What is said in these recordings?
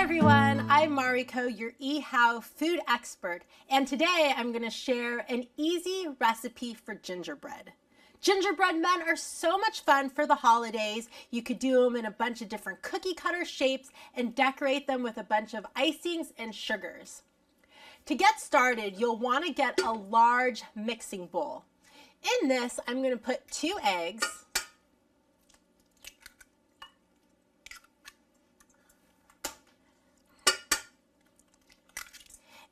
everyone, I'm Mariko, your eHow food expert, and today I'm going to share an easy recipe for gingerbread. Gingerbread men are so much fun for the holidays. You could do them in a bunch of different cookie cutter shapes and decorate them with a bunch of icings and sugars. To get started, you'll want to get a large mixing bowl. In this, I'm going to put 2 eggs,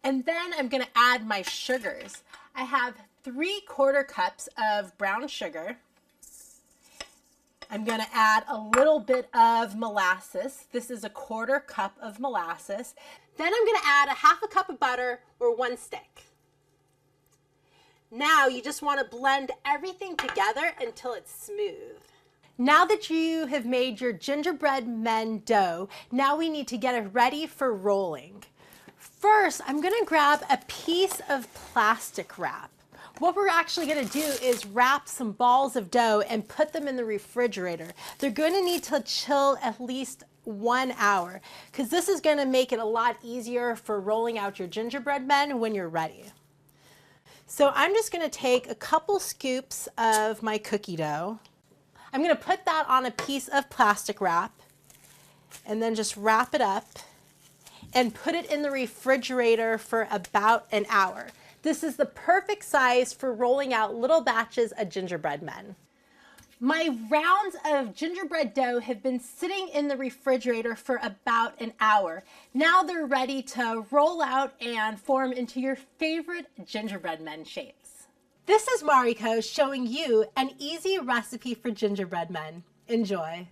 and then I'm going to add my sugars. I have 3/4 cups of brown sugar. I'm going to add a little bit of molasses. This is a 1/4 cup of molasses. Then I'm going to add a 1/2 cup of butter or 1 stick. Now you just want to blend everything together until it's smooth. Now that you have made your gingerbread men dough, now we need to get it ready for rolling. First, I'm going to grab a piece of plastic wrap. What we're actually going to do is wrap some balls of dough and put them in the refrigerator. They're going to need to chill at least 1 hour because this is going to make it a lot easier for rolling out your gingerbread men when you're ready. So I'm just going to take a couple scoops of my cookie dough. I'm going to put that on a piece of plastic wrap and then just wrap it up and put it in the refrigerator for about an hour. This is the perfect size for rolling out little batches of gingerbread men. My rounds of gingerbread dough have been sitting in the refrigerator for about an hour. Now they're ready to roll out and form into your favorite gingerbread men shapes. This is Mariko showing you an easy recipe for gingerbread men. Enjoy.